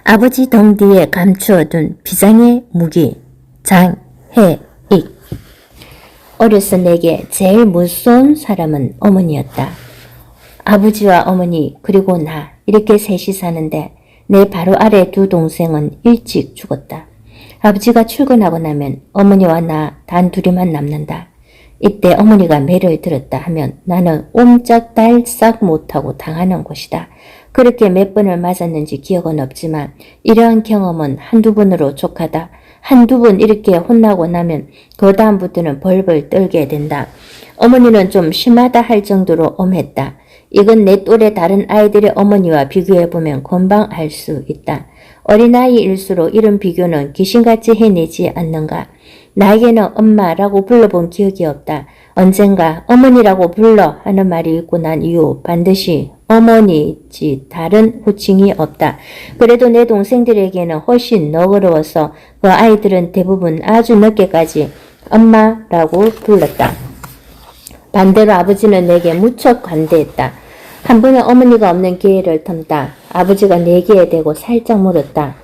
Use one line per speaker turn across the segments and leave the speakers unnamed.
아버지 등 뒤에 감추어둔 비장의 무기 장해익. 어려서 내게 제일 무서운 사람은 어머니였다. 아버지와 어머니 그리고 나 이렇게 셋이 사는데 내 바로 아래 두 동생은 일찍 죽었다. 아버지가 출근하고 나면 어머니와 나 단 둘이만 남는다. 이때 어머니가 매를 들었다 하면 나는 옴짝달싹 못하고 당하는 것이다. 그렇게 몇 번을 맞았는지 기억은 없지만 이러한 경험은 한두 번으로 족하다. 한두 번 이렇게 혼나고 나면 그 다음부터는 벌벌 떨게 된다. 어머니는 좀 심하다 할 정도로 엄했다. 이건 내 또래 다른 아이들의 어머니와 비교해보면 금방 알 수 있다. 어린아이일수록 이런 비교는 귀신같이 해내지 않는가. 나에게는 엄마라고 불러본 기억이 없다. 언젠가 어머니라고 불러 하는 말이 있고 난 이후 반드시 어머니지 다른 호칭이 없다. 그래도 내 동생들에게는 훨씬 너그러워서 그 아이들은 대부분 아주 늦게까지 엄마라고 불렀다. 반대로 아버지는 내게 무척 관대했다. 한 번은 어머니가 없는 기회를 텀다. 아버지가 내 귀에 대고 살짝 물었다.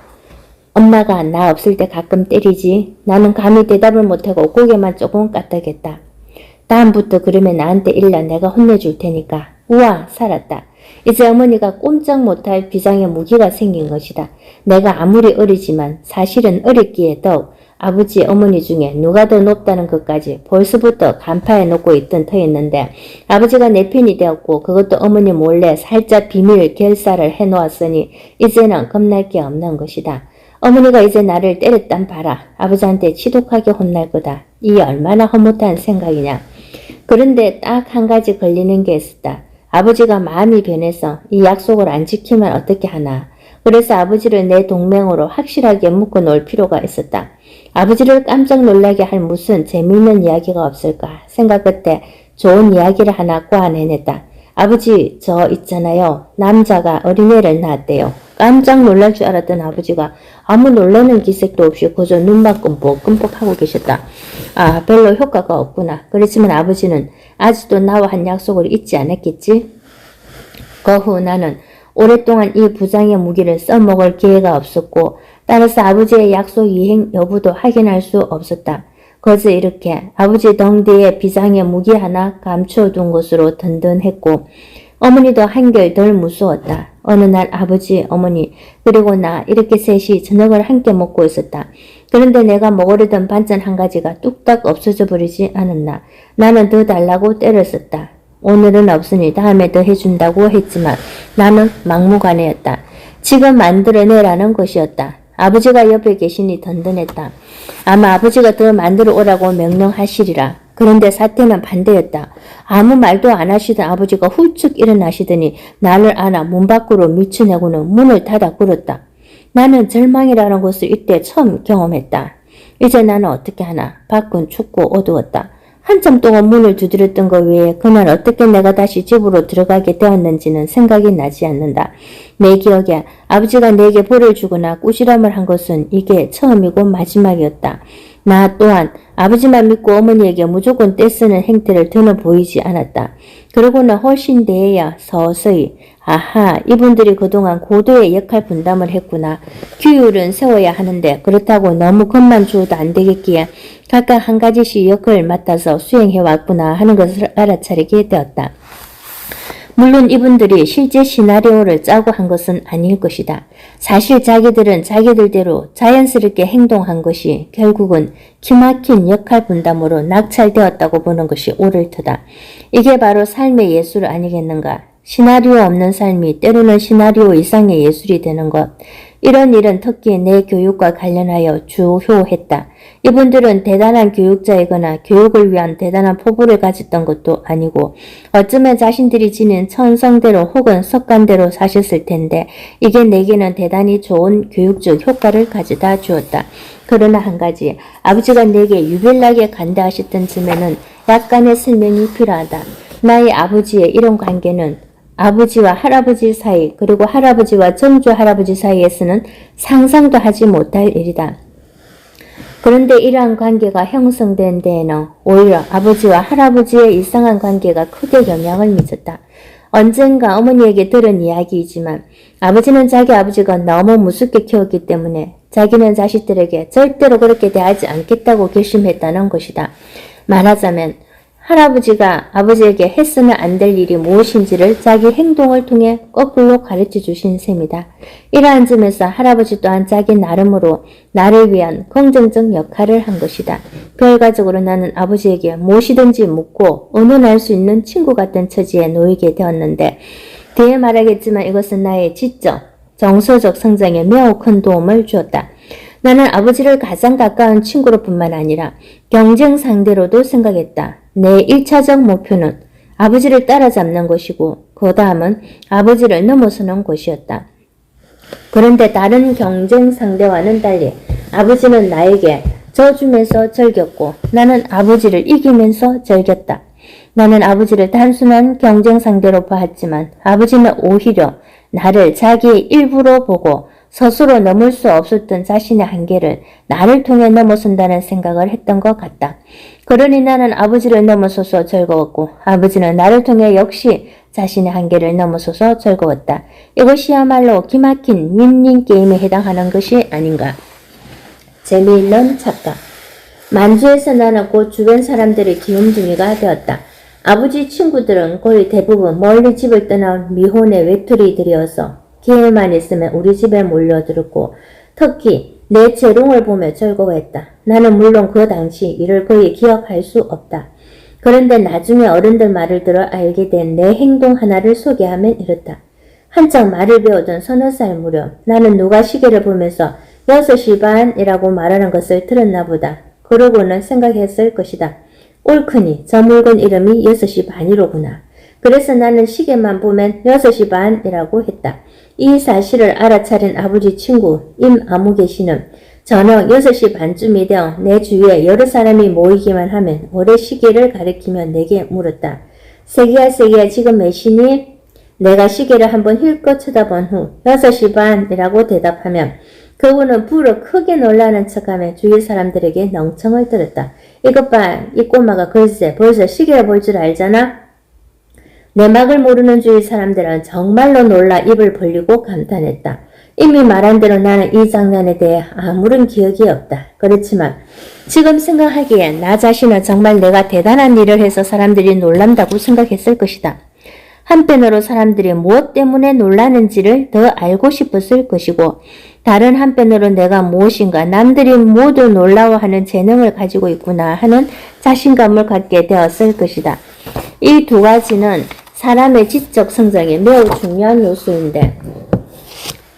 엄마가 나 없을 때 가끔 때리지? 나는 감히 대답을 못하고 고개만 조금 까딱했다. 다음부터 그러면 나한테 일러 내가 혼내줄 테니까. 우와 살았다. 이제 어머니가 꼼짝 못할 비장의 무기가 생긴 것이다. 내가 아무리 어리지만 사실은 어렸기에 더욱 아버지 어머니 중에 누가 더 높다는 것까지 벌써부터 간파해 놓고 있던 터였는데 아버지가 내 편이 되었고 그것도 어머니 몰래 살짝 비밀 결사를 해놓았으니 이제는 겁날 게 없는 것이다. 어머니가 이제 나를 때렸단 봐라. 아버지한테 지독하게 혼날 거다. 이 얼마나 허무한 생각이냐. 그런데 딱 한 가지 걸리는 게 있었다. 아버지가 마음이 변해서 이 약속을 안 지키면 어떻게 하나. 그래서 아버지를 내 동맹으로 확실하게 묶어 놓을 필요가 있었다. 아버지를 깜짝 놀라게 할 무슨 재미있는 이야기가 없을까 생각 끝에 좋은 이야기를 하나 꼬아내냈다. 아버지 저 있잖아요. 남자가 어린애를 낳았대요. 깜짝 놀랄 줄 알았던 아버지가 아무 놀라는 기색도 없이 그저 눈만 끔뻑끔뻑 하고 계셨다. 아 별로 효과가 없구나. 그렇지만 아버지는 아직도 나와 한 약속을 잊지 않았겠지? 그 후 나는 오랫동안 이 부장의 무기를 써먹을 기회가 없었고 따라서 아버지의 약속 이행 여부도 확인할 수 없었다. 그저 이렇게 아버지 등 뒤에 비장의 무기 하나 감추어둔 것으로 든든했고 어머니도 한결 덜 무서웠다. 어느 날 아버지, 어머니 그리고 나 이렇게 셋이 저녁을 함께 먹고 있었다. 그런데 내가 먹으려던 반찬 한 가지가 뚝딱 없어져 버리지 않았나. 나는 더 달라고 때렸었다. 오늘은 없으니 다음에 더 해준다고 했지만 나는 막무가내였다. 지금 만들어내라는 것이었다. 아버지가 옆에 계시니 든든했다. 아마 아버지가 더 만들어 오라고 명령하시리라. 그런데 사태는 반대였다. 아무 말도 안 하시던 아버지가 훌쩍 일어나시더니 나를 안아 문 밖으로 밀쳐내고는 문을 닫아 굴었다. 나는 절망이라는 것을 이때 처음 경험했다. 이제 나는 어떻게 하나. 밖은 춥고 어두웠다. 한참 동안 문을 두드렸던 것 외에 그날 어떻게 내가 다시 집으로 들어가게 되었는지는 생각이 나지 않는다. 내 기억에 아버지가 내게 벌을 주거나 꾸지람을 한 것은 이게 처음이고 마지막이었다. 나 또한 아버지만 믿고 어머니에게 무조건 떼쓰는 행태를 더는 보이지 않았다. 그러고는 훨씬 뒤에야 서서히 아하 이분들이 그동안 고도의 역할 분담을 했구나. 규율은 세워야 하는데 그렇다고 너무 겁만 주어도 안 되겠기에 각각 한 가지씩 역할을 맡아서 수행해왔구나 하는 것을 알아차리게 되었다. 물론 이분들이 실제 시나리오를 짜고 한 것은 아닐 것이다. 사실 자기들은 자기들대로 자연스럽게 행동한 것이 결국은 기막힌 역할 분담으로 낙찰되었다고 보는 것이 옳을 터다. 이게 바로 삶의 예술 아니겠는가? 시나리오 없는 삶이 때로는 시나리오 이상의 예술이 되는 것. 이런 일은 특히 내 교육과 관련하여 주효했다. 이분들은 대단한 교육자이거나 교육을 위한 대단한 포부를 가졌던 것도 아니고 어쩌면 자신들이 지닌 천성대로 혹은 습관대로 사셨을 텐데 이게 내게는 대단히 좋은 교육적 효과를 가져다 주었다. 그러나 한 가지 아버지가 내게 유별나게 관대하셨던 점에는 약간의 설명이 필요하다. 나의 아버지의 이런 관계는 아버지와 할아버지 사이 그리고 할아버지와 정조 할아버지 사이에서는 상상도 하지 못할 일이다. 그런데 이러한 관계가 형성된 데에는 오히려 아버지와 할아버지의 이상한 관계가 크게 영향을 미쳤다. 언젠가 어머니에게 들은 이야기이지만 아버지는 자기 아버지가 너무 무섭게 키웠기 때문에 자기는 자식들에게 절대로 그렇게 대하지 않겠다고 결심했다는 것이다. 말하자면 할아버지가 아버지에게 했으면 안 될 일이 무엇인지를 자기 행동을 통해 거꾸로 가르쳐 주신 셈이다. 이러한 점에서 할아버지 또한 자기 나름으로 나를 위한 긍정적 역할을 한 것이다. 결과적으로 나는 아버지에게 무엇이든지 묻고 의논할 수 있는 친구 같은 처지에 놓이게 되었는데 뒤에 말하겠지만 이것은 나의 지적, 정서적 성장에 매우 큰 도움을 주었다. 나는 아버지를 가장 가까운 친구로 뿐만 아니라 경쟁 상대로도 생각했다. 내 1차적 목표는 아버지를 따라잡는 것이고 그 다음은 아버지를 넘어서는 것이었다. 그런데 다른 경쟁 상대와는 달리 아버지는 나에게 져주면서 즐겼고 나는 아버지를 이기면서 즐겼다. 나는 아버지를 단순한 경쟁 상대로 보았지만 아버지는 오히려 나를 자기의 일부로 보고 스스로 넘을 수 없었던 자신의 한계를 나를 통해 넘어선다는 생각을 했던 것 같다. 그러니 나는 아버지를 넘어서서 즐거웠고 아버지는 나를 통해 역시 자신의 한계를 넘어서서 즐거웠다. 이것이야말로 기막힌 윈윈 게임에 해당하는 것이 아닌가. 재미있는 착각. 만주에서 나는 곧 주변 사람들의 귀염둥이가 되었다. 아버지 친구들은 거의 대부분 멀리 집을 떠나온 미혼의 외톨이들이어서 기회만 있으면 우리 집에 몰려들었고 특히 내 재롱을 보며 즐거워했다. 나는 물론 그 당시 이를 거의 기억할 수 없다. 그런데 나중에 어른들 말을 들어 알게 된 내 행동 하나를 소개하면 이렇다. 한창 말을 배우던 서너 살 무렵 나는 누가 시계를 보면서 6시 반이라고 말하는 것을 들었나 보다. 그러고는 생각했을 것이다. 옳으니 저 물건 이름이 6시 반이로구나. 그래서 나는 시계만 보면 6시 반이라고 했다. 이 사실을 알아차린 아버지 친구 임아무개 씨는 저녁 6시 반쯤이 되어 내 주위에 여러 사람이 모이기만 하면 올해 시계를 가리키며 내게 물었다. 세기야 지금 몇 시니? 내가 시계를 한번 힐끗 쳐다본 후 6시 반이라고 대답하면 그분은 불어 크게 놀라는 척하며 주위 사람들에게 멍청을 들었다. 이것 봐, 이 꼬마가 글쎄 벌써 시계를 볼 줄 알잖아? 내막을 모르는 주위 사람들은 정말로 놀라 입을 벌리고 감탄했다. 이미 말한 대로 나는 이 장면에 대해 아무런 기억이 없다. 그렇지만 지금 생각하기에 나 자신은 정말 내가 대단한 일을 해서 사람들이 놀란다고 생각했을 것이다. 한편으로 사람들이 무엇 때문에 놀라는지를 더 알고 싶었을 것이고 다른 한편으로 내가 무엇인가 남들이 모두 놀라워하는 재능을 가지고 있구나 하는 자신감을 갖게 되었을 것이다. 이 두 가지는 사람의 지적 성장에 매우 중요한 요소인데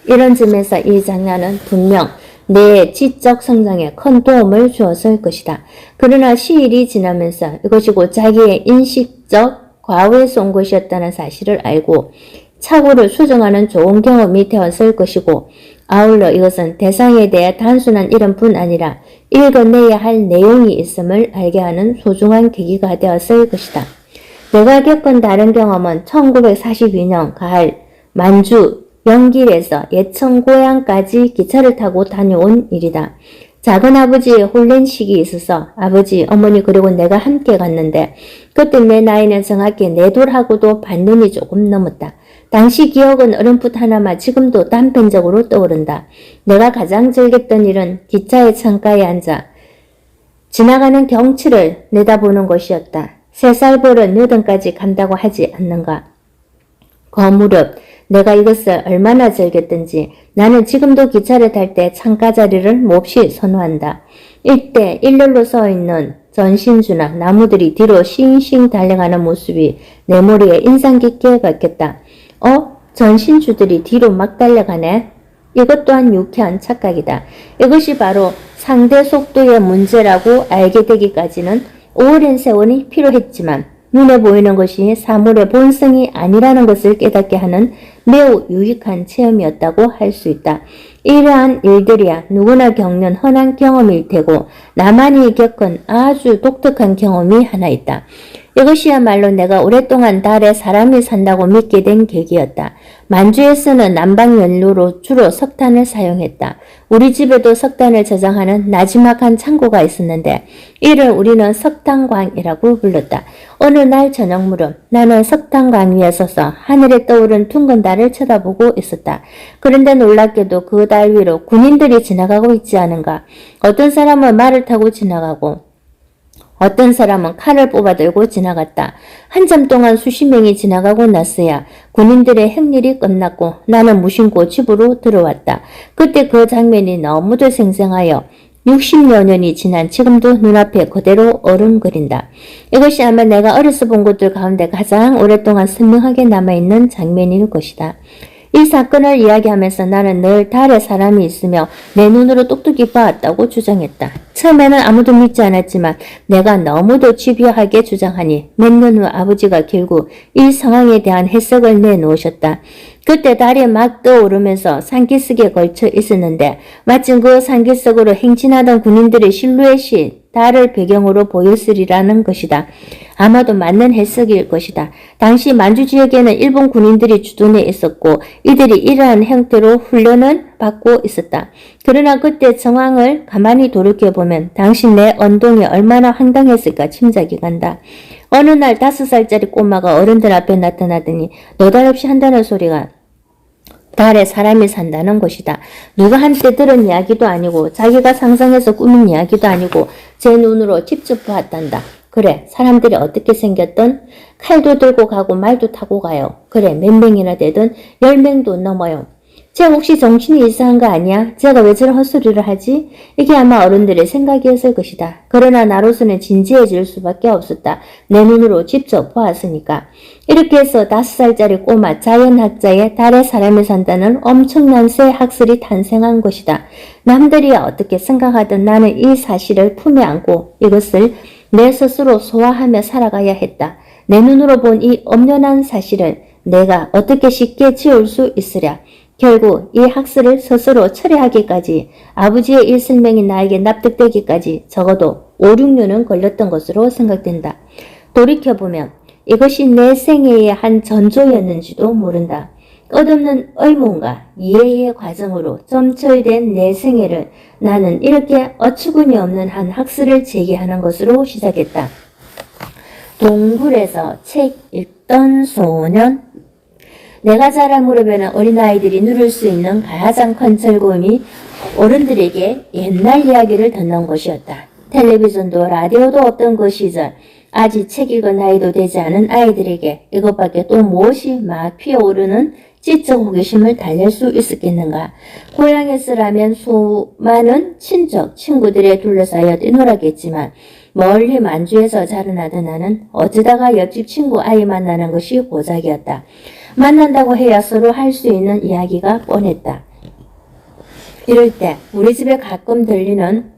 이런 점에서 이 장면은 분명 내 지적 성장에 큰 도움을 주었을 것이다. 그러나 시일이 지나면서 이것이 곧 자기의 인식적 과거에서 온 것이었다는 사실을 알고 착오를 수정하는 좋은 경험이 되었을 것이고 아울러 이것은 대상에 대해 단순한 이름뿐 아니라 읽어내야 할 내용이 있음을 알게 하는 소중한 계기가 되었을 것이다. 내가 겪은 다른 경험은 1942년 가을 만주 영길에서 예천 고향까지 기차를 타고 다녀온 일이다. 작은아버지의 혼란식이 있어서 아버지, 어머니 그리고 내가 함께 갔는데 그때 내 나이는 정확히 4돌하고도 반년이 조금 넘었다. 당시 기억은 어렴풋 하나마 지금도 단편적으로 떠오른다. 내가 가장 즐겼던 일은 기차의 창가에 앉아 지나가는 경치를 내다보는 것이었다. 3살 버릇 8까지 간다고 하지 않는가. 거무렵 내가 이것을 얼마나 즐겼든지 나는 지금도 기차를 탈 때 창가 자리를 몹시 선호한다. 이때 일렬로 서 있는 전신주나 나무들이 뒤로 싱싱 달려가는 모습이 내 머리에 인상 깊게 박혔다. 전신주들이 뒤로 막 달려가네. 이것 또한 유쾌한 착각이다. 이것이 바로 상대 속도의 문제라고 알게 되기까지는 오랜 세월이 필요했지만 눈에 보이는 것이 사물의 본성이 아니라는 것을 깨닫게 하는 매우 유익한 체험이었다고 할 수 있다. 이러한 일들이야 누구나 겪는 흔한 경험일 테고 나만이 겪은 아주 독특한 경험이 하나 있다. 이것이야말로 내가 오랫동안 달에 사람이 산다고 믿게 된 계기였다. 만주에서는 난방연료로 주로 석탄을 사용했다. 우리 집에도 석탄을 저장하는 나지막한 창고가 있었는데 이를 우리는 석탄광이라고 불렀다. 어느 날 저녁 무렵 나는 석탄광 위에 서서 하늘에 떠오른 둥근 달을 쳐다보고 있었다. 그런데 놀랍게도 그 달 위로 군인들이 지나가고 있지 않은가. 어떤 사람은 말을 타고 지나가고 어떤 사람은 칼을 뽑아들고 지나갔다. 한참 동안 수십 명이 지나가고 났어야 군인들의 행렬이 끝났고 나는 무심코 집으로 들어왔다. 그때 그 장면이 너무도 생생하여 60여 년이 지난 지금도 눈앞에 그대로 어른거린다. 이것이 아마 내가 어려서 본 것들 가운데 가장 오랫동안 선명하게 남아있는 장면일 것이다. 이 사건을 이야기하면서 나는 늘 달에 사람이 있으며 내 눈으로 똑똑히 봐왔다고 주장했다. 처음에는 아무도 믿지 않았지만 내가 너무도 집요하게 주장하니 몇 년 후 아버지가 결국 이 상황에 대한 해석을 내놓으셨다. 그때 달이 막 떠오르면서 산기슭에 걸쳐 있었는데 마침 그 산기슭으로 행진하던 군인들의 실루엣이 달을 배경으로 보였으리라는 것이다. 아마도 맞는 해석일 것이다. 당시 만주 지역에는 일본 군인들이 주둔해 있었고 이들이 이러한 형태로 훈련을 받고 있었다. 그러나 그때 정황을 가만히 돌이켜보면 당시 내 언동이 얼마나 황당했을까 짐작이 간다. 어느 날 5살짜리 꼬마가 어른들 앞에 나타나더니 너달없이 한다는 소리가 달에 사람이 산다는 것이다. 누가 한때 들은 이야기도 아니고 자기가 상상해서 꾸민 이야기도 아니고 제 눈으로 직접 보았단다. 그래, 사람들이 어떻게 생겼든 칼도 들고 가고 말도 타고 가요. 그래, 몇 명이나 되든 10명도 넘어요. 쟤 혹시 정신이 이상한 거 아니야? 쟤가 왜 저런 헛소리를 하지? 이게 아마 어른들의 생각이었을 것이다. 그러나 나로서는 진지해질 수밖에 없었다. 내 눈으로 직접 보았으니까. 이렇게 해서 5살짜리 꼬마 자연학자의 달에 사람이 산다는 엄청난 새 학설이 탄생한 것이다. 남들이 어떻게 생각하든 나는 이 사실을 품에 안고 이것을 내 스스로 소화하며 살아가야 했다. 내 눈으로 본 이 엄연한 사실을 내가 어떻게 쉽게 지울 수 있으랴. 결국 이 학설을 스스로 철회하기까지 아버지의 일설명이 나에게 납득되기까지 적어도 5, 6년은 걸렸던 것으로 생각된다. 돌이켜보면 이것이 내 생애의 한 전조였는지도 모른다. 끝없는 의문과 이해의 과정으로 점철된 내 생애를 나는 이렇게 어처구니 없는 한 학설을 제기하는 것으로 시작했다. 동굴에서 책 읽던 소년. 내가 자랄 무렵에는 어린아이들이 누릴 수 있는 가장 큰 즐거움이 어른들에게 옛날 이야기를 듣는 것이었다. 텔레비전도 라디오도 없던 그 시절 아직 책 읽은 나이도 되지 않은 아이들에게 이것밖에 또 무엇이 막 피어오르는 지적 호기심을 달랠 수 있었겠는가. 고향에서라면 수많은 친척, 친구들에 둘러싸여 뛰놀았겠지만 멀리 만주에서 자라나던 나는 어쩌다가 옆집 친구 아이 만나는 것이 고작이었다. 만난다고 해야 서로 할 수 있는 이야기가 뻔했다. 이럴 때 우리 집에 가끔 들리는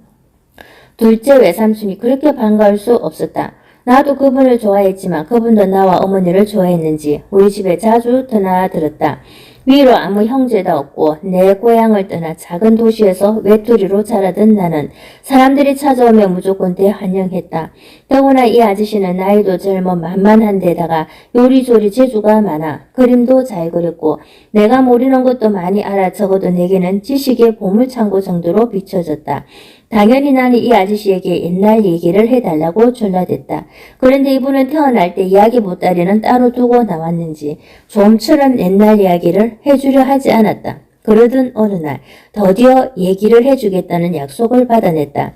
둘째 외삼촌이 그렇게 반가울 수 없었다. 나도 그분을 좋아했지만 그분도 나와 어머니를 좋아했는지 우리 집에 자주 드나들었다. 위로 아무 형제도 없고 내 고향을 떠나 작은 도시에서 외톨이로 자라던 나는 사람들이 찾아오면 무조건 대환영했다. 더구나 이 아저씨는 나이도 젊어 만만한 데다가 요리조리 재주가 많아 그림도 잘 그렸고 내가 모르는 것도 많이 알아. 적어도 내게는 지식의 보물창고 정도로 비춰졌다. 당연히 나는 이 아저씨에게 옛날 얘기를 해달라고 졸라댔다. 그런데 이분은 태어날 때 이야기 보따리는 따로 두고 나왔는지 좀처럼 옛날 이야기를 해주려 하지 않았다. 그러던 어느 날 드디어 얘기를 해주겠다는 약속을 받아냈다.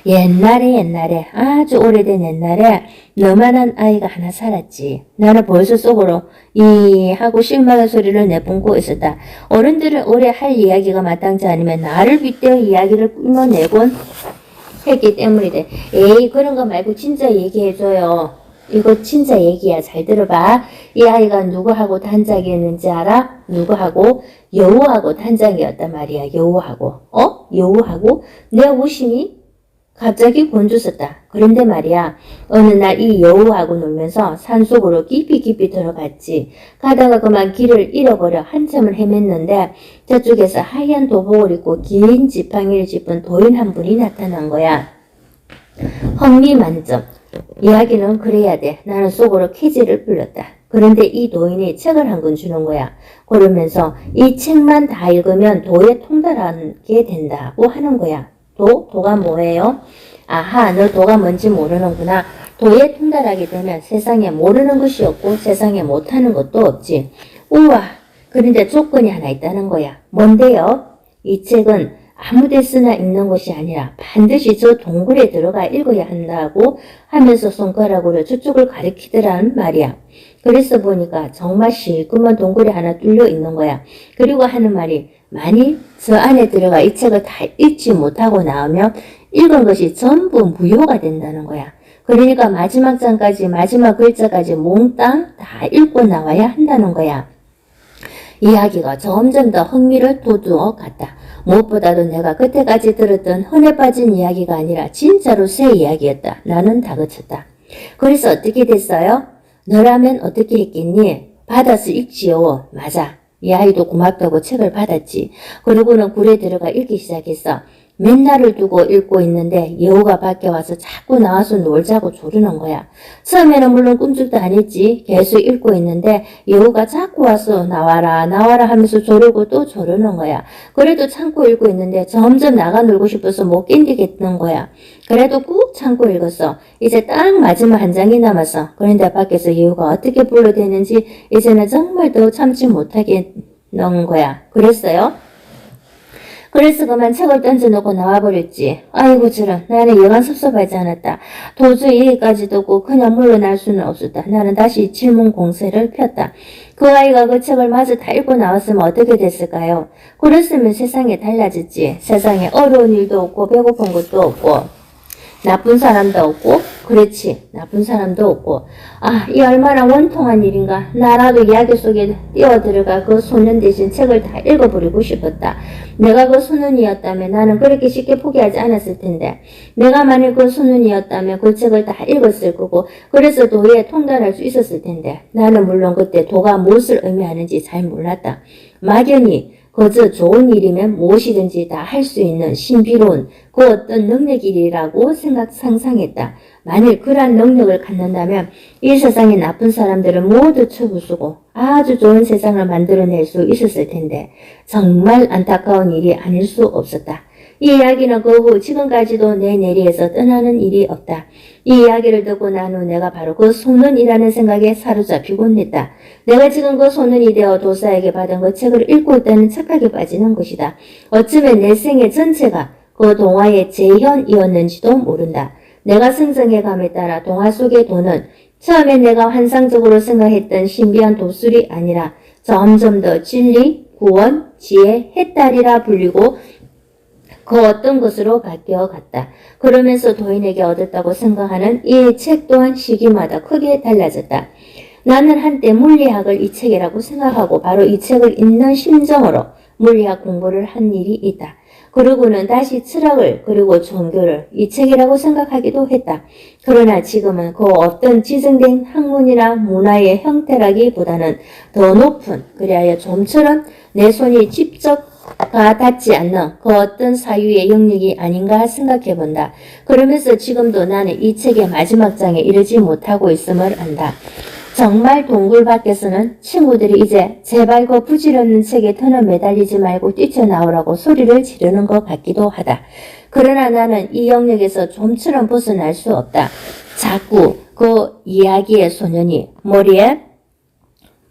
옛날에 아주 오래된 옛날에 너만한 아이가 하나 살았지. 나는 벌써 속으로 이 하고 실망의 소리를 내뿜고 있었다. 어른들은 오래 할 이야기가 마땅치 않으면 나를 빗대어 이야기를 꾸며내곤 했기 때문이래. 에이 그런 거 말고 진짜 얘기해줘요. 이거 진짜 얘기야. 잘 들어봐. 이 아이가 누구하고 단짝이었는지 알아? 누구하고? 여우하고 단짝이었단 말이야. 여우하고. 여우하고? 내 웃음이 갑자기 곤두섰다. 그런데 말이야 어느 날 이 여우하고 놀면서 산속으로 깊이 들어갔지. 가다가 그만 길을 잃어버려 한참을 헤맸는데 저쪽에서 하얀 도복을 입고 긴 지팡이를 짚은 도인 한 분이 나타난 거야. 흥미만점. 이야기는 그래야 돼. 나는 속으로 퀴즈를 불렀다. 그런데 이 도인이 책을 한 권 주는 거야. 그러면서 이 책만 다 읽으면 도에 통달하게 된다고 하는 거야. 도가 뭐예요? 아하, 너 도가 뭔지 모르는구나. 도에 통달하게 되면 세상에 모르는 것이 없고 세상에 못하는 것도 없지. 우와, 그런데 조건이 하나 있다는 거야. 뭔데요? 이 책은 아무 데서나 읽는 것이 아니라 반드시 저 동굴에 들어가 읽어야 한다고 하면서 손가락으로 저쪽을 가리키더라는 말이야. 그래서 보니까 정말 실끄먼 동굴에 하나 뚫려 있는 거야. 그리고 하는 말이 만일 저 안에 들어가 이 책을 다 읽지 못하고 나오면 읽은 것이 전부 무효가 된다는 거야. 그러니까 마지막 장까지 마지막 글자까지 몽땅 다 읽고 나와야 한다는 거야. 이야기가 점점 더 흥미를 돋우어 갔다. 무엇보다도 내가 그때까지 들었던 흔해 빠진 이야기가 아니라 진짜로 새 이야기였다. 나는 다그쳤다. 그래서 어떻게 됐어요? 너라면 어떻게 했겠니? 받아서 읽지요. 맞아. 이 아이도 고맙다고 책을 받았지. 그러고는 굴에 들어가 읽기 시작했어. 맨날을 두고 읽고 있는데 여우가 밖에 와서 자꾸 나와서 놀자고 조르는 거야. 처음에는 물론 꿈쩍도 안 했지. 계속 읽고 있는데 여우가 자꾸 와서 나와라 나와라 하면서 조르고 또 조르는 거야. 그래도 참고 읽고 있는데 점점 나가 놀고 싶어서 못 견디겠는 거야. 그래도 꾹 참고 읽었어. 이제 딱 마지막 한 장이 남았어. 그런데 밖에서 여우가 어떻게 불러대는지 이제는 정말 더 참지 못하겠는 거야. 그랬어요? 그래서 그만 책을 던져놓고 나와버렸지. 아이고 저런, 나는 여간 섭섭하지 않았다. 도저히 여기까지 두고 그냥 물러날 수는 없었다. 나는 다시 질문 공세를 폈다. 그 아이가 그 책을 마저 다 읽고 나왔으면 어떻게 됐을까요? 그랬으면 세상이 달라졌지. 세상에 어려운 일도 없고 배고픈 것도 없고 나쁜 사람도 없고, 그렇지, 나쁜 사람도 없고. 아, 이 얼마나 원통한 일인가. 나라도 이야기 속에 뛰어들어가 그 소년 대신 책을 다 읽어버리고 싶었다. 내가 그 소년이었다면 나는 그렇게 쉽게 포기하지 않았을 텐데, 내가 만일 그 소년이었다면 그 책을 다 읽었을 거고, 그래서 도에 통달할 수 있었을 텐데, 나는 물론 그때 도가 무엇을 의미하는지 잘 몰랐다. 막연히 그저 좋은 일이면 무엇이든지 다 할 수 있는 신비로운 그 어떤 능력이라고 상상했다. 만일 그러한 능력을 갖는다면 이 세상의 나쁜 사람들을 모두 쳐부수고 아주 좋은 세상을 만들어낼 수 있었을 텐데 정말 안타까운 일이 아닐 수 없었다. 이 이야기는 그 후 지금까지도 내 내리에서 떠나는 일이 없다. 이 이야기를 듣고 난 후 내가 바로 그 소년이라는 생각에 사로잡히곤 했다. 내가 지금 그 소년이 되어 도사에게 받은 그 책을 읽고 있다는 착각에 빠지는 것이다. 어쩌면 내 생애 전체가 그 동화의 재현이었는지도 모른다. 내가 성장해감에 따라 동화 속의 도는 처음에 내가 환상적으로 생각했던 신비한 도술이 아니라 점점 더 진리, 구원, 지혜, 해탈이라 불리고 그 어떤 것으로 바뀌어 갔다. 그러면서 도인에게 얻었다고 생각하는 이 책 또한 시기마다 크게 달라졌다. 나는 한때 물리학을 이 책이라고 생각하고 바로 이 책을 읽는 심정으로 물리학 공부를 한 일이 있다. 그러고는 다시 철학을 그리고 종교를 이 책이라고 생각하기도 했다. 그러나 지금은 그 어떤 지정된 학문이나 문화의 형태라기보다는 더 높은 그리하여 좀처럼 내 손이 직접 닿지 않는 그 어떤 사유의 영역이 아닌가 생각해본다. 그러면서 지금도 나는 이 책의 마지막 장에 이르지 못하고 있음을 안다. 정말 동굴 밖에서는 친구들이 이제 제발 그 부질없는 책에 더는 매달리지 말고 뛰쳐나오라고 소리를 지르는 것 같기도 하다. 그러나 나는 이 영역에서 좀처럼 벗어날 수 없다. 자꾸 그 이야기의 소년이 머리에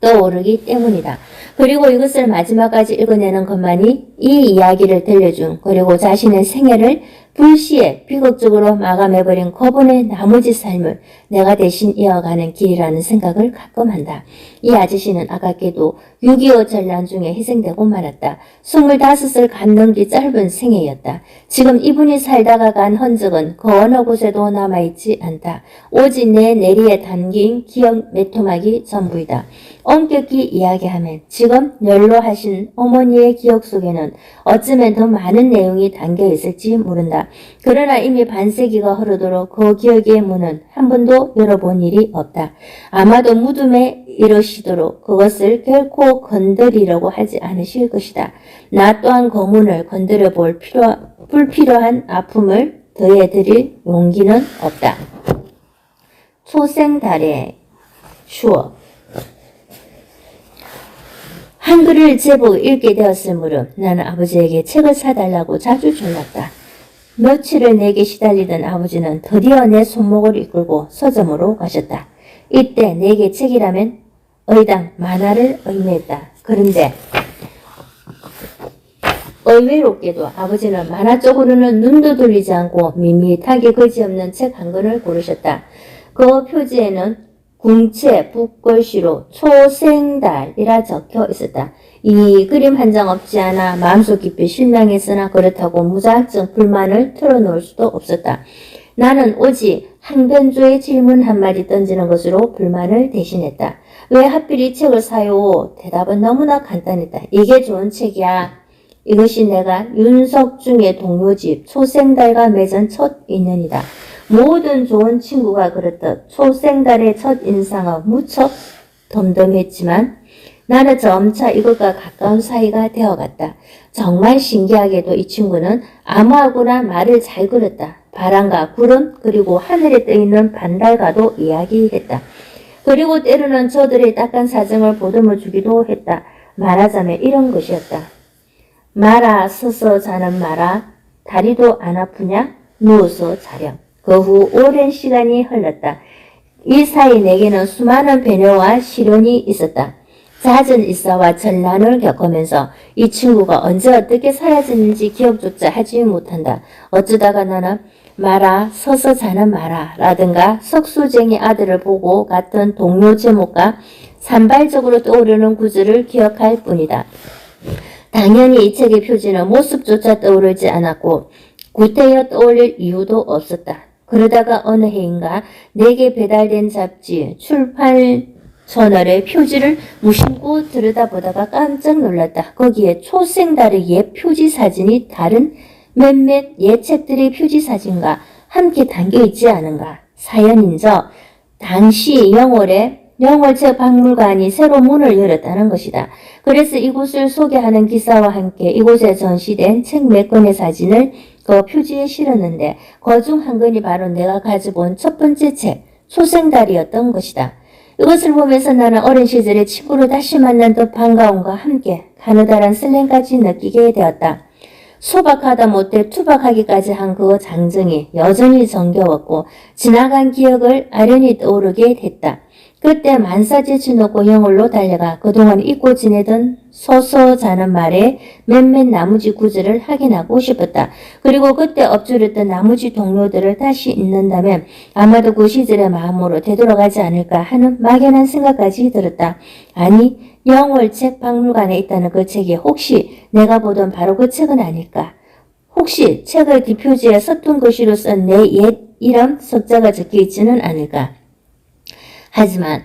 떠오르기 때문이다. 그리고 이것을 마지막까지 읽어내는 것만이 이 이야기를 들려준 그리고 자신의 생애를 불시에 비극적으로 마감해버린 그분의 나머지 삶을 내가 대신 이어가는 길이라는 생각을 가끔 한다. 이 아저씨는 아깝게도 6.25 전란 중에 희생되고 말았다. 25을 간 넘기 짧은 생애였다. 지금 이분이 살다가 간 흔적은 그 어느 곳에도 남아있지 않다. 오직 내 내리에 담긴 기억 메토막이 전부이다. 엄격히 이야기하면 지금 연로하신 어머니의 기억 속에는 어쩌면 더 많은 내용이 담겨 있을지 모른다. 그러나 이미 반세기가 흐르도록 그 기억의 문은 한 번도 열어본 일이 없다. 아마도 무덤에 이르시도록 그것을 결코 건드리려고 하지 않으실 것이다. 나 또한 그 문을 건드려 볼 불필요한 아픔을 더해드릴 용기는 없다. 초생달의 추억. 한글을 제법 읽게 되었을 무렵 나는 아버지에게 책을 사달라고 자주 졸랐다. 며칠을 내게 시달리던 아버지는 드디어 내 손목을 이끌고 서점으로 가셨다. 이때 내게 책이라면 의당 만화를 의미했다. 그런데 의외롭게도 아버지는 만화 쪽으로는 눈도 돌리지 않고 밋밋하게 그지없는 책 한 권을 고르셨다. 그 표지에는 궁체 붓글씨로 초생달이라 적혀 있었다. 이 그림 한 장 없지 않아 마음속 깊이 실망했으나 그렇다고 무작정 불만을 털어놓을 수도 없었다. 나는 오직 항변조의 질문 한마디 던지는 것으로 불만을 대신했다. 왜 하필 이 책을 사요? 대답은 너무나 간단했다. 이게 좋은 책이야. 이것이 내가 윤석중의 동료집 초생달과 맺은 첫 인연이다. 모든 좋은 친구가 그렇듯 초생달의 첫 인상은 무척 덤덤했지만 나는 점차 이것과 가까운 사이가 되어갔다. 정말 신기하게도 이 친구는 아무하고나 말을 잘 걸었다. 바람과 구름 그리고 하늘에 떠있는 반달과도 이야기했다. 그리고 때로는 저들의 딱한 사정을 보듬어 주기도 했다. 말하자면 이런 것이었다. 말아 서서 자는 말아 다리도 안 아프냐? 누워서 자렴. 그 후 오랜 시간이 흘렀다. 이 사이 내게는 수많은 배려와 시련이 있었다. 잦은 일사와 전란을 겪으면서 이 친구가 언제 어떻게 사라졌는지 기억조차 하지 못한다. 어쩌다가 나는 마라 서서 자는 마라 라든가 석수쟁이 아들을 보고 같은 동료 제목과 산발적으로 떠오르는 구절을 기억할 뿐이다. 당연히 이 책의 표지는 모습조차 떠오르지 않았고 구태여 떠올릴 이유도 없었다. 그러다가 어느 해인가 내게 배달된 잡지 출판 저널의 표지를 무심코 들여다보다가 깜짝 놀랐다. 거기에 초생달의 옛 표지 사진이 다른 몇몇 옛 책들의 표지 사진과 함께 담겨있지 않은가. 사연인저 당시 영월책 박물관이 새로 문을 열었다는 것이다. 그래서 이곳을 소개하는 기사와 함께 이곳에 전시된 책 몇 권의 사진을 그 표지에 실었는데 그 중 한 권이 바로 내가 가지고 온 첫 번째 책 초생달이었던 것이다. 이것을 보면서 나는 어린 시절의 친구를 다시 만난 듯 반가움과 함께 가느다란 설렘까지 느끼게 되었다. 소박하다 못해 투박하기까지 한 그 장정이 여전히 정겨웠고 지나간 기억을 아련히 떠오르게 됐다. 그때 만사제치 놓고 영월로 달려가 그동안 잊고 지내던 서서 자는 말에 몇몇 나머지 구절을 확인하고 싶었다. 그리고 그때 엎주렸던 나머지 동료들을 다시 잊는다면 아마도 그 시절의 마음으로 되돌아가지 않을까 하는 막연한 생각까지 들었다. 아니 영월책 박물관에 있다는 그 책이 혹시 내가 보던 바로 그 책은 아닐까? 혹시 책의 뒷표지에 서툰 글씨로 쓴 내 옛 이름 석자가 적혀있지는 않을까? 하지만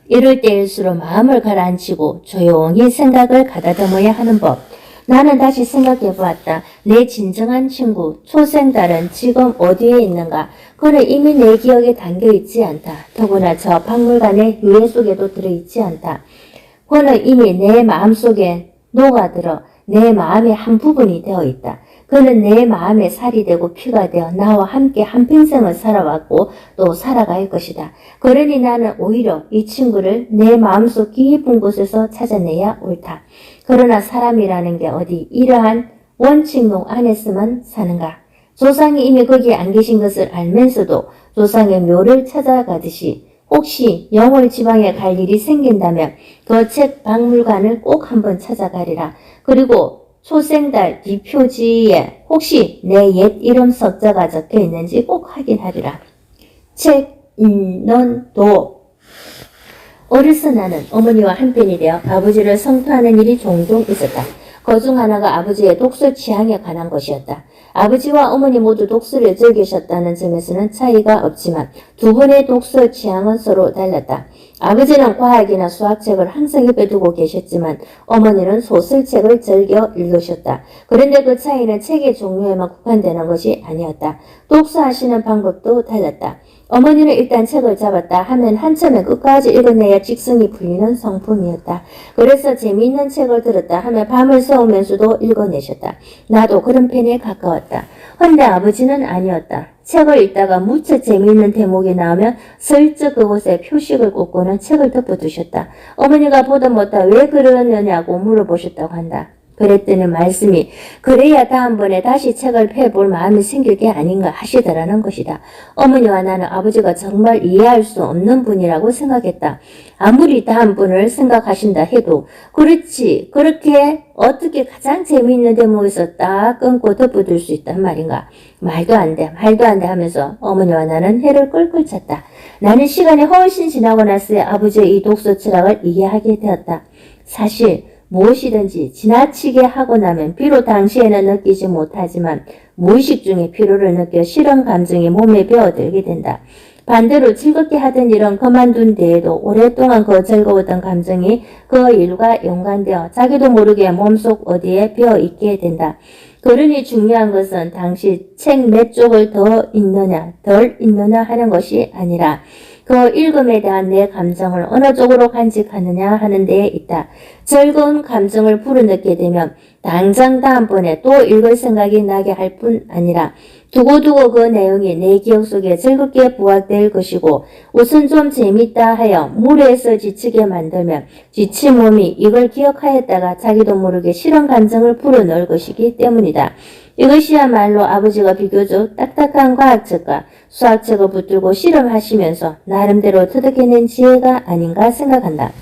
이럴 때일수록 마음을 가라앉히고 조용히 생각을 가다듬어야 하는 법. 나는 다시 생각해보았다. 내 진정한 친구 초생달은 지금 어디에 있는가? 그는 이미 내 기억에 담겨있지 않다. 더구나 저 박물관의 유해 속에도 들어있지 않다. 그는 이미 내 마음속에 녹아들어 내 마음의 한 부분이 되어 있다. 그는 내 마음에 살이 되고 피가 되어 나와 함께 한평생을 살아왔고 또 살아갈 것이다. 그러니 나는 오히려 이 친구를 내 마음속 깊은 곳에서 찾아내야 옳다. 그러나 사람이라는 게 어디 이러한 원칙론 안에서만 사는가? 조상이 이미 거기에 안 계신 것을 알면서도 조상의 묘를 찾아가듯이 혹시 영월 지방에 갈 일이 생긴다면 그 책 박물관을 꼭 한번 찾아가리라. 그리고 초생달 뒷표지에 혹시 내 옛 이름 석자가 적혀 있는지 꼭 확인하리라. 책 읽는도. 어려서 나는 어머니와 한편이 되어 아버지를 성토하는 일이 종종 있었다. 그중 하나가 아버지의 독서 취향에 관한 것이었다. 아버지와 어머니 모두 독서를 즐기셨다는 점에서는 차이가 없지만 두 분의 독서 취향은 서로 달랐다. 아버지는 과학이나 수학책을 항상 옆에 두고 계셨지만 어머니는 소설책을 즐겨 읽으셨다. 그런데 그 차이는 책의 종류에만 국한되는 것이 아니었다. 독서하시는 방법도 달랐다. 어머니는 일단 책을 잡았다 하면 한참에 끝까지 읽어내야 직성이 풀리는 성품이었다. 그래서 재미있는 책을 들었다 하면 밤을 새우면서도 읽어내셨다. 나도 그런 편에 가까웠다. 헌데 아버지는 아니었다. 책을 읽다가 무척 재미있는 대목이 나오면 슬쩍 그곳에 표식을 꽂고는 책을 덮어두셨다. 어머니가 보다 못하 왜 그러느냐고 물어보셨다고 한다. 그랬더니 말씀이 그래야 다음번에 다시 책을 펴볼 마음이 생길 게 아닌가 하시더라는 것이다. 어머니와 나는 아버지가 정말 이해할 수 없는 분이라고 생각했다. 아무리 다음번을 생각하신다 해도 그렇지 그렇게 어떻게 가장 재미있는 대목에서 딱 끊고 덮어둘 수 있단 말인가. 말도 안 돼 하면서 어머니와 나는 해를 끌끌 찼다. 나는 시간이 훨씬 지나고 나서야 아버지의 이 독서 철학을 이해하게 되었다. 사실 무엇이든지 지나치게 하고 나면 비록 당시에는 느끼지 못하지만 무의식 중에 피로를 느껴 싫은 감정이 몸에 배어들게 된다. 반대로 즐겁게 하던 일은 그만둔 뒤에도 오랫동안 그 즐거웠던 감정이 그 일과 연관되어 자기도 모르게 몸속 어디에 배어있게 된다. 그러니 중요한 것은 당시 책 몇 쪽을 더 읽느냐 덜 읽느냐 하는 것이 아니라 그 읽음에 대한 내 감정을 어느 쪽으로 간직하느냐 하는 데에 있다. 즐거운 감정을 불어넣게 되면 당장 다음번에 또 읽을 생각이 나게 할 뿐 아니라 두고두고 그 내용이 내 기억 속에 즐겁게 부각될 것이고 우선 좀 재밌다 하여 무리해서 지치게 만들면 지친 몸이 이걸 기억하였다가 자기도 모르게 싫은 감정을 불어넣을 것이기 때문이다. 이것이야말로 아버지가 비교적 딱딱한 과학책과 수학책을 붙들고 실험하시면서 나름대로 터득해낸 지혜가 아닌가 생각한다.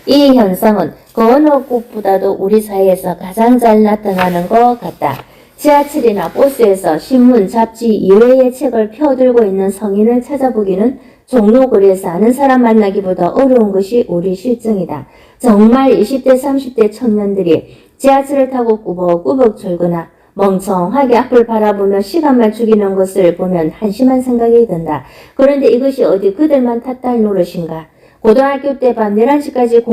이 현상은 그 어느 곳보다도 우리 사회에서 가장 잘 나타나는 것 같다. 지하철이나 버스에서 신문, 잡지 이외의 책을 펴들고 있는 성인을 찾아보기는 종로거리에서 아는 사람 만나기보다 어려운 것이 우리 실정이다. 정말 20대, 30대 청년들이 지하철을 타고 꾸벅꾸벅 졸거나 멍청하게 앞을 바라보며 시간만 죽이는 것을 보면 한심한 생각이 든다. 그런데 이것이 어디 그들만 탓할 노릇인가? 고등학교 때 밤 11시까지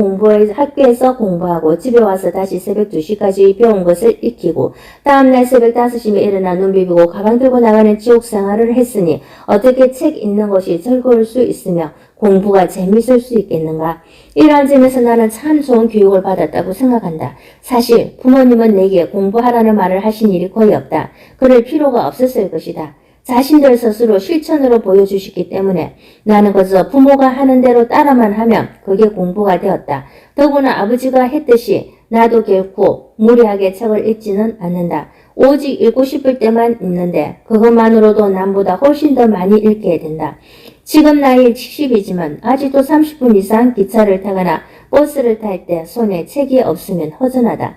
학교에서 공부하고 집에 와서 다시 새벽 2시까지 배운 것을 익히고 다음날 새벽 5시면 일어나 눈 비비고 가방 들고 나가는 지옥 생활을 했으니 어떻게 책 읽는 것이 즐거울 수 있으며 공부가 재밌을 수 있겠는가? 이러한 점에서 나는 참 좋은 교육을 받았다고 생각한다. 사실 부모님은 내게 공부하라는 말을 하신 일이 거의 없다. 그럴 필요가 없었을 것이다. 자신들 스스로 실천으로 보여주시기 때문에 나는 그저 부모가 하는 대로 따라만 하면 그게 공부가 되었다. 더구나 아버지가 했듯이 나도 결코 무리하게 책을 읽지는 않는다. 오직 읽고 싶을 때만 읽는데 그것만으로도 남보다 훨씬 더 많이 읽게 된다. 지금 나이 70이지만 아직도 30분 이상 기차를 타거나 버스를 탈 때 손에 책이 없으면 허전하다.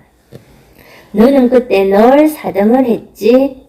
너는 그때 늘 4등을 했지?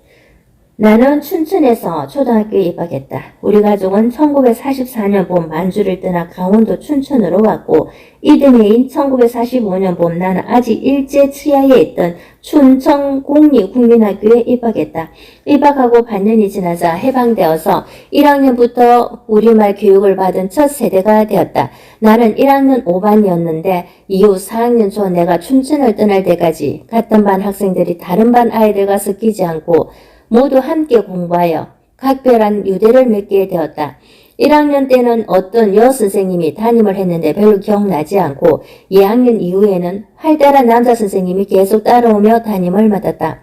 나는 춘천에서 초등학교에 입학했다. 우리 가족은 1944년 봄 만주를 떠나 강원도 춘천으로 왔고 이듬해인 1945년 봄 나는 아직 일제 치하에 있던 춘천공립국민학교에 입학했다. 입학하고 반년이 지나자 해방되어서 1학년부터 우리말 교육을 받은 첫 세대가 되었다. 나는 1학년 5반이었는데 이후 4학년 초 내가 춘천을 떠날 때까지 같은 반 학생들이 다른 반 아이들과 섞이지 않고 모두 함께 공부하여 각별한 유대를 맺게 되었다. 1학년 때는 어떤 여선생님이 담임을 했는데 별로 기억나지 않고 2학년 이후에는 활달한 남자 선생님이 계속 따라오며 담임을 맡았다.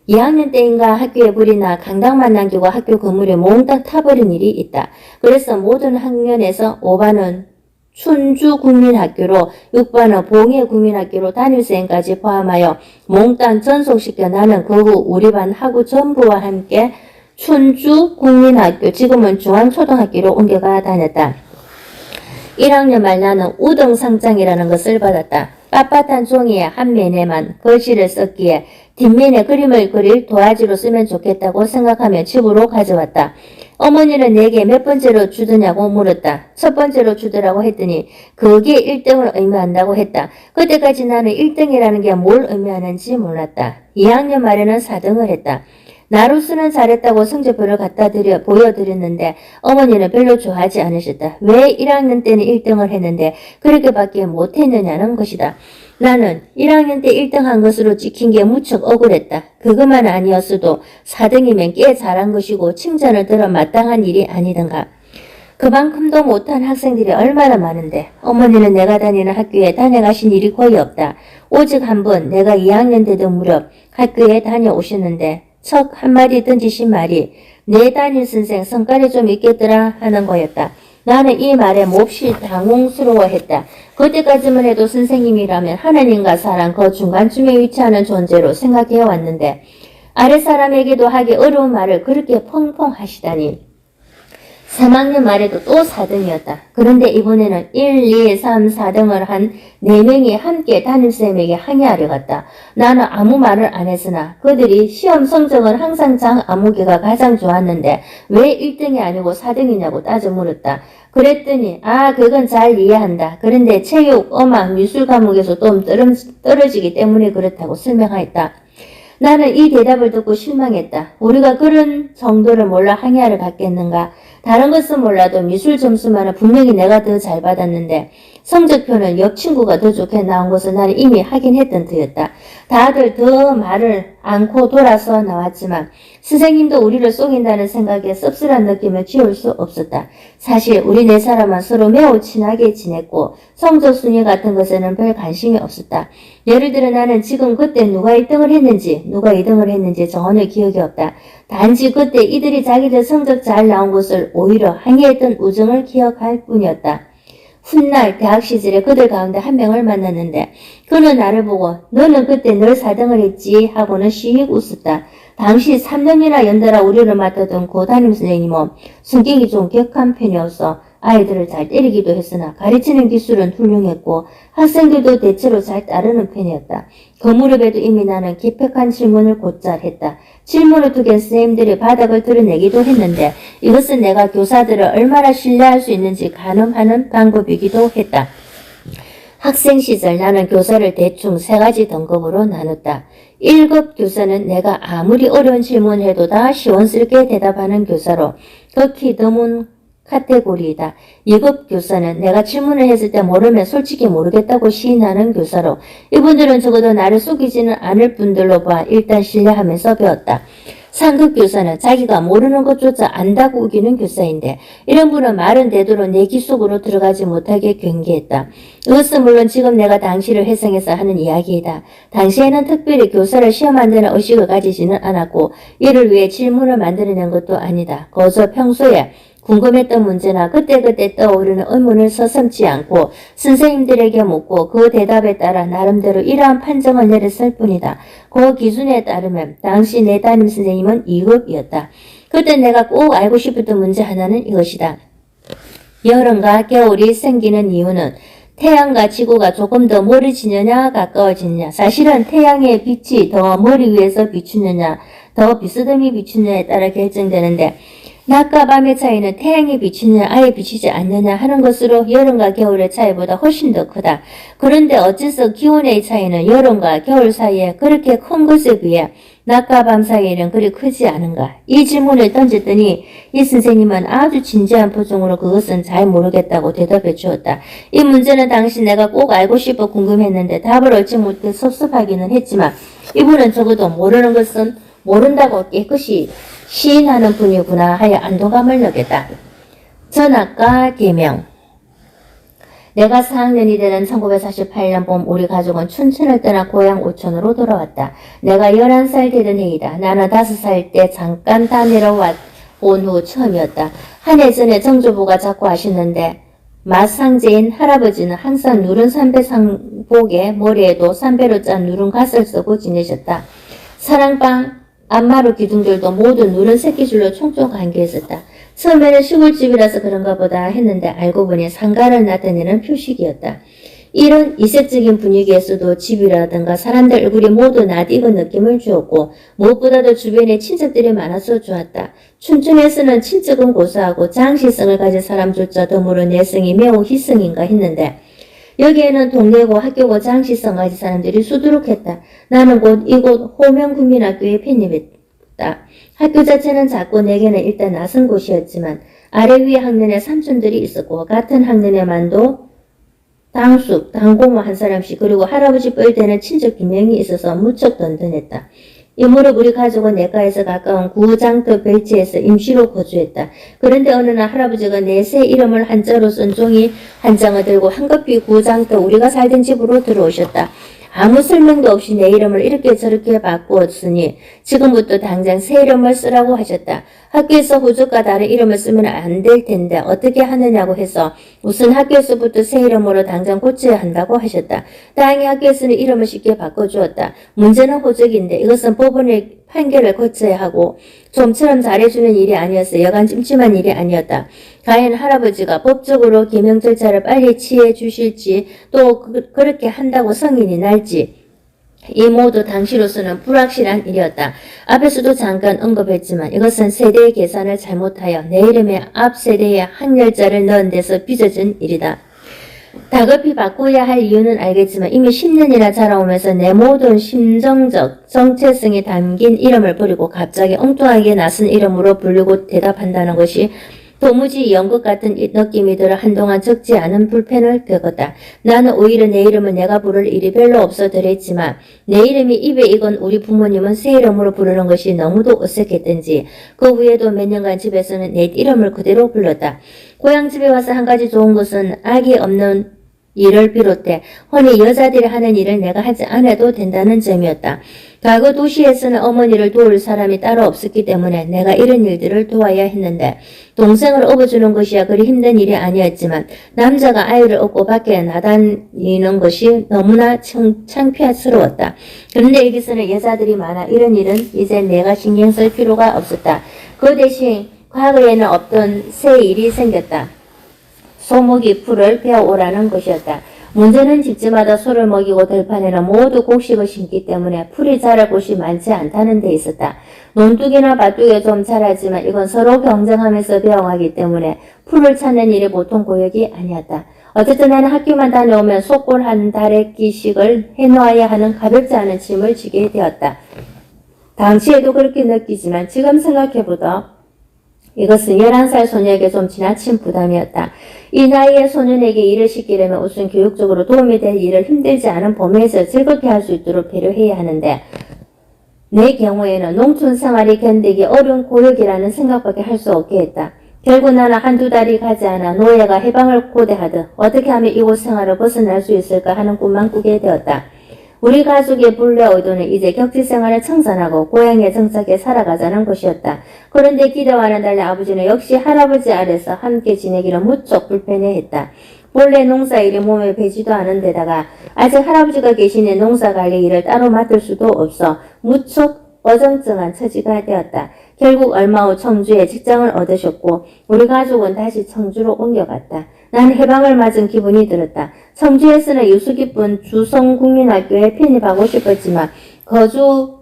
2학년 때인가 학교에 불이 나 강당만 남기고 학교 건물에 몽땅 타버린 일이 있다. 그래서 모든 학년에서 5반은 춘주국민학교로 6반은 봉해국민학교로 담임생까지 포함하여 몽땅 전속시켜 나는 그 후 우리 반 학우 전부와 함께 춘주국민학교 지금은 중앙초등학교로 옮겨가 다녔다. 1학년 말 나는 우등상장이라는 것을 받았다. 빳빳한 종이에 한 면에만 글씨를 썼기에 뒷면에 그림을 그릴 도화지로 쓰면 좋겠다고 생각하며 집으로 가져왔다. 어머니는 내게 몇 번째로 주더냐고 물었다. 첫 번째로 주더라고 했더니 그게 1등을 의미한다고 했다. 그때까지 나는 1등이라는 게 뭘 의미하는지 몰랐다. 2학년 말에는 4등을 했다. 나로서는 잘했다고 성적표를 갖다 보여드렸는데 어머니는 별로 좋아하지 않으셨다. 왜 1학년 때는 1등을 했는데 그렇게밖에 못했느냐는 것이다. 나는 1학년 때 1등 한 것으로 찍힌 게 무척 억울했다. 그것만 아니었어도 4등이면 꽤 잘한 것이고 칭찬을 들어 마땅한 일이 아니던가. 그만큼도 못한 학생들이 얼마나 많은데 어머니는 내가 다니는 학교에 다녀가신 일이 거의 없다. 오직 한 번 내가 2학년 되던 무렵 학교에 다녀오셨는데 척 한마디 던지신 말이 내 담임 선생 성깔이 좀 있겠더라 하는 거였다. 나는 이 말에 몹시 당혹스러워했다. 그때까지만 해도 선생님이라면 하나님과 사람 그 중간쯤에 위치하는 존재로 생각해 왔는데 아랫사람에게도 하기 어려운 말을 그렇게 펑펑 하시다니. 3학년 말에도 또 4등이었다. 그런데 이번에는 1, 2, 3, 4등을 한 4명이 함께 담임쌤에게 항의하려 갔다. 나는 아무 말을 안 했으나 그들이 시험 성적은 항상 장아무개가 가장 좋았는데 왜 1등이 아니고 4등이냐고 따져 물었다. 그랬더니 그건 잘 이해한다. 그런데 체육, 음악, 미술 과목에서 좀 떨어지기 때문에 그렇다고 설명하였다. 나는 이 대답을 듣고 실망했다. 우리가 그런 정도를 몰라 항의하러 갔겠는가? 다른 것은 몰라도 미술 점수만은 분명히 내가 더 잘 받았는데 성적표는 옆 친구가 더 좋게 나온 것을 나는 이미 확인했던 터였다. 다들 더 말을 않고 돌아서 나왔지만 선생님도 우리를 속인다는 생각에 씁쓸한 느낌을 지울 수 없었다. 사실 우리 네 사람은 서로 매우 친하게 지냈고 성적 순위 같은 것에는 별 관심이 없었다. 예를 들어 나는 지금 그때 누가 1등을 했는지 누가 2등을 했는지 전혀 기억이 없다. 단지 그때 이들이 자기들 성적 잘 나온 것을 오히려 항의했던 우정을 기억할 뿐이었다. 훗날 대학 시절에 그들 가운데 한 명을 만났는데 그는 나를 보고 너는 그때 늘 4등을 했지 하고는 씩 웃었다. 당시 3년이나 연달아 우리를 맡았던 고 담임선생님은 성격이 좀 격한 편이어서 아이들을 잘 때리기도 했으나 가르치는 기술은 훌륭했고 학생들도 대체로 잘 따르는 편이었다. 그 무렵에도 이미 나는 기특한 질문을 곧잘 했다. 질문을 두개 선생님들이 바닥을 드러내기도 했는데 이것은 내가 교사들을 얼마나 신뢰할 수 있는지 가늠하는 방법이기도 했다. 학생 시절 나는 교사를 대충 3가지 등급으로 나눴다. 1급 교사는 내가 아무리 어려운 질문을 해도 다 시원스럽게 대답하는 교사로 극히 드문 카테고리이다. 2급 교사는 내가 질문을 했을 때 모르면 솔직히 모르겠다고 시인하는 교사로 이분들은 적어도 나를 속이지는 않을 분들로 봐 일단 신뢰하면서 배웠다. 3급 교사는 자기가 모르는 것조차 안다고 우기는 교사인데 이런 분은 말은 되도록 내 귀 속으로 들어가지 못하게 경계했다. 이것은 물론 지금 내가 당시를 회상해서 하는 이야기이다. 당시에는 특별히 교사를 시험한다는 의식을 가지지는 않았고 이를 위해 질문을 만들어낸 것도 아니다. 거저 평소에 궁금했던 문제나 그때그때 떠오르는 의문을 서슴지 않고 선생님들에게 묻고 그 대답에 따라 나름대로 이러한 판정을 내렸을 뿐이다. 그 기준에 따르면 당시 내 담임선생님은 2급이었다. 그때 내가 꼭 알고 싶었던 문제 하나는 이것이다. 여름과 겨울이 생기는 이유는 태양과 지구가 조금 더 멀어지느냐 가까워지느냐 사실은 태양의 빛이 더 머리 위에서 비추느냐 더 비스듬히 비추느냐에 따라 결정되는데 낮과 밤의 차이는 태양이 비치느냐 아예 비치지 않느냐 하는 것으로 여름과 겨울의 차이보다 훨씬 더 크다. 그런데 어째서 기온의 차이는 여름과 겨울 사이에 그렇게 큰 것에 비해 낮과 밤 사이에는 그리 크지 않은가? 이 질문을 던졌더니 이 선생님은 아주 진지한 표정으로 그것은 잘 모르겠다고 대답해 주었다. 이 문제는 당시 내가 꼭 알고 싶어 궁금했는데 답을 얻지 못해 섭섭하기는 했지만 이분은 적어도 모르는 것은 모른다고 깨끗이 시인하는 분이구나 하여 안도감을 느꼈다. 전학과 개명. 내가 4학년이 되는 1948년 봄 우리 가족은 춘천을 떠나 고향 오천으로 돌아왔다. 내가 11살 되던 해이다. 나는 5살 때 잠깐 다니러 온 후 처음이었다. 한 해 전에 정조부가 자꾸 하셨는데 마상제인 할아버지는 항상 누른 삼배 상복에 머리에도 삼배로 짠 누른 갓을 쓰고 지내셨다. 사랑방 안마루 기둥들도 모두 누른 새끼줄로 총총 감겨있었다. 처음에는 시골집이라서 그런가 보다 했는데 알고 보니 상가를 나타내는 표식이었다. 이런 이색적인 분위기에서도 집이라든가 사람들 얼굴이 모두 낯익은 느낌을 주었고 무엇보다도 주변에 친척들이 많아서 좋았다. 춘천에서는 친척은 고사하고 장시성을 가진 사람조차 드물어 내성이 매우 희성인가 했는데 여기에는 동네고 학교고 장시성 가진 사람들이 수두룩했다. 나는 곧 이곳 호명국민학교에 편입했다. 학교 자체는 작고 내게는 일단 낯선 곳이었지만 아래 위에 학년에 삼촌들이 있었고 같은 학년에만도 당숙, 당고모 한 사람씩 그리고 할아버지 뻘되는 친척 2명이 있어서 무척 든든했다. 이 무렵 우리 가족은 내과에서 가까운 구장터 별지에서 임시로 거주했다. 그런데 어느 날 할아버지가 내 새 이름을 한자로 쓴 종이 한 장을 들고 황급히 구장터 우리가 살던 집으로 들어오셨다. 아무 설명도 없이 내 이름을 이렇게 저렇게 바꾸었으니 지금부터 당장 새 이름을 쓰라고 하셨다. 학교에서 후주과 다른 이름을 쓰면 안 될 텐데 어떻게 하느냐고 해서 우선 학교에서부터 새 이름으로 당장 고쳐야 한다고 하셨다. 다행히 학교에서는 이름을 쉽게 바꿔주었다. 문제는 호적인데 이것은 법원의 판결을 거쳐야 하고 좀처럼 잘해주는 일이 아니었어. 여간 찜찜한 일이 아니었다. 과연 할아버지가 법적으로 개명 절차를 빨리 취해 주실지 또 그렇게 한다고 성인이 날지 이 모두 당시로서는 불확실한 일이었다. 앞에서도 잠깐 언급했지만 이것은 세대의 계산을 잘못하여 내 이름의 앞 세대의 한열자를 넣은 데서 빚어진 일이다. 다급히 바꿔야 할 이유는 알겠지만 이미 10년이나 자라오면서 내 모든 심정적 정체성이 담긴 이름을 버리고 갑자기 엉뚱하게 낯선 이름으로 부르고 대답한다는 것이 도무지 연극 같은 느낌이 들어 한동안 적지 않은 불편을 겪었다. 나는 오히려 내 이름은 내가 부를 일이 별로 없어더랬지만 내 이름이 입에 익은 우리 부모님은 새 이름으로 부르는 것이 너무도 어색했던지 그 후에도 몇 년간 집에서는 내 이름을 그대로 불렀다. 고향집에 와서 한 가지 좋은 것은 아기 없는 일을 비롯해 흔히 여자들이 하는 일을 내가 하지 않아도 된다는 점이었다. 과거 도시에서는 어머니를 도울 사람이 따로 없었기 때문에 내가 이런 일들을 도와야 했는데 동생을 업어주는 것이야 그리 힘든 일이 아니었지만 남자가 아이를 업고 밖에 나다니는 것이 너무나 창피스러웠다. 그런데 여기서는 여자들이 많아 이런 일은 이제 내가 신경 쓸 필요가 없었다. 그 대신 과거에는 없던 새 일이 생겼다. 소목이 풀을 베어오라는 것이었다. 문제는 집집마다 소를 먹이고 들판에는 모두 곡식을 심기 때문에 풀이 자랄 곳이 많지 않다는 데 있었다. 논둑이나 밭둑이 좀 자라지만 이건 서로 경쟁하면서 배워가기 때문에 풀을 찾는 일이 보통 고역이 아니었다. 어쨌든 나는 학교만 다녀오면 속골 한 달의 끼식을 해놓아야 하는 가볍지 않은 짐을 지게 되었다. 당시에도 그렇게 느끼지만 지금 생각해보다 이것은 11살 소녀에게 좀 지나친 부담이었다. 이 나이의 소년에게 일을 시키려면 우선 교육적으로 도움이 될 일을 힘들지 않은 범위에서 즐겁게 할 수 있도록 배려해야 하는데 내 경우에는 농촌 생활이 견디기 어려운 고역이라는 생각밖에 할 수 없게 했다. 결국 나는 한두 달이 가지 않아 노예가 해방을 고대하듯 어떻게 하면 이곳 생활을 벗어날 수 있을까 하는 꿈만 꾸게 되었다. 우리 가족의 본래 의도는 이제 격지 생활을 청산하고 고향에 정착해 살아가자는 것이었다. 그런데 기대와는 달리 아버지는 역시 할아버지 아래서 함께 지내기를 무척 불편해했다. 본래 농사일이 몸에 배지도 않은 데다가 아직 할아버지가 계시는 농사관리 일을 따로 맡을 수도 없어 무척 어정쩡한 처지가 되었다. 결국 얼마 후 청주에 직장을 얻으셨고 우리 가족은 다시 청주로 옮겨갔다. 난 해방을 맞은 기분이 들었다. 청주에서는 유수 깊은 주성국민학교에 편입하고 싶었지만 거주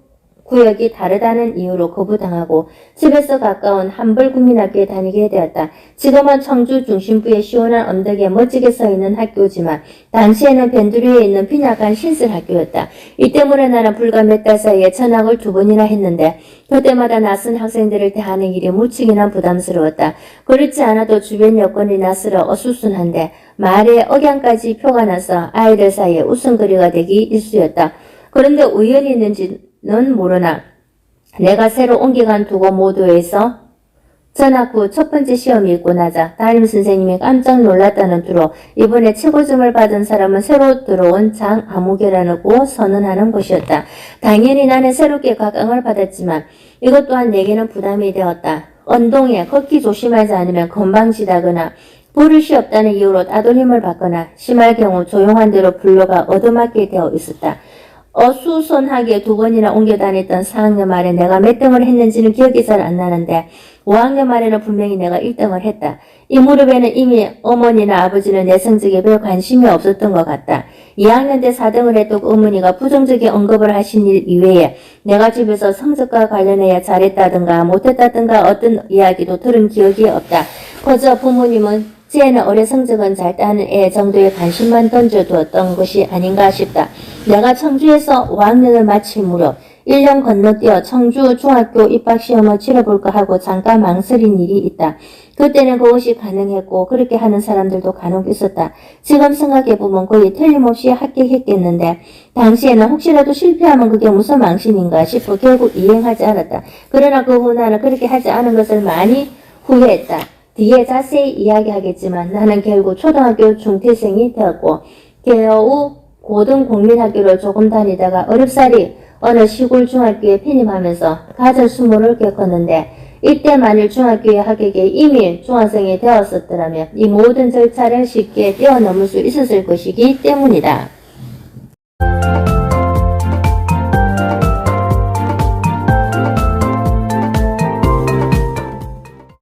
구역이 다르다는 이유로 거부당하고 집에서 가까운 한벌국민학교에 다니게 되었다. 지금은 청주 중심부의 시원한 언덕에 멋지게 서있는 학교지만 당시에는 변두리에 있는 빈약한 신설학교였다. 이 때문에 나는 불과 몇 달 사이에 전학을 2번이나 했는데 그때마다 낯선 학생들을 대하는 일이 무척이나 부담스러웠다. 그렇지 않아도 주변 여건이 낯설어 어수선한데 말에 억양까지 표가 나서 아이들 사이에 웃음거리가 되기 일쑤였다. 그런데 우연히 있는지는 모르나 내가 새로 옮겨간 두 곳 모두에서 전학 후 첫 번째 시험이 있고 나자 담임선생님이 깜짝 놀랐다는 투로 이번에 최고점을 받은 사람은 새로 들어온 장아무개라고 선언하는 것이었다. 당연히 나는 새롭게 각광을 받았지만 이것 또한 내게는 부담이 되었다. 언동에 걷기 조심하지 않으면 건방지다거나 버릇이 없다는 이유로 따돌림을 받거나 심할 경우 조용한 대로 불러가 얻어맞게 되어 있었다. 어수선하게 2번이나 옮겨 다녔던 4학년 말에 내가 몇 등을 했는지는 기억이 잘 안 나는데 5학년 말에는 분명히 내가 1등을 했다. 이 무렵에는 이미 어머니나 아버지는 내 성적에 별 관심이 없었던 것 같다. 2학년 때 4등을 했던 어머니가 부정적인 언급을 하신 일 이외에 내가 집에서 성적과 관련해야 잘했다든가 못했다든가 어떤 이야기도 들은 기억이 없다. 그저 부모님은 쟤는 올해 성적은 잘 따는 애 정도의 관심만 던져두었던 것이 아닌가 싶다. 내가 청주에서 5학년을 마칠 무렵 1년 건너뛰어 청주 중학교 입학시험을 치러볼까 하고 잠깐 망설인 일이 있다. 그때는 그것이 가능했고 그렇게 하는 사람들도 간혹 있었다. 지금 생각해보면 거의 틀림없이 합격했겠는데 당시에는 혹시라도 실패하면 그게 무슨 망신인가 싶어 결국 이행하지 않았다. 그러나 그 후 나는 그렇게 하지 않은 것을 많이 후회했다. 뒤에 자세히 이야기하겠지만 나는 결국 초등학교 중퇴생이 되었고 겨우 고등국민학교를 조금 다니다가 어렵사리 어느 시골 중학교에 편입하면서 가정수모를 겪었는데 이때 만일 중학교에 합격해 이미 중학생이 되었었더라면 이 모든 절차를 쉽게 뛰어넘을 수 있었을 것이기 때문이다.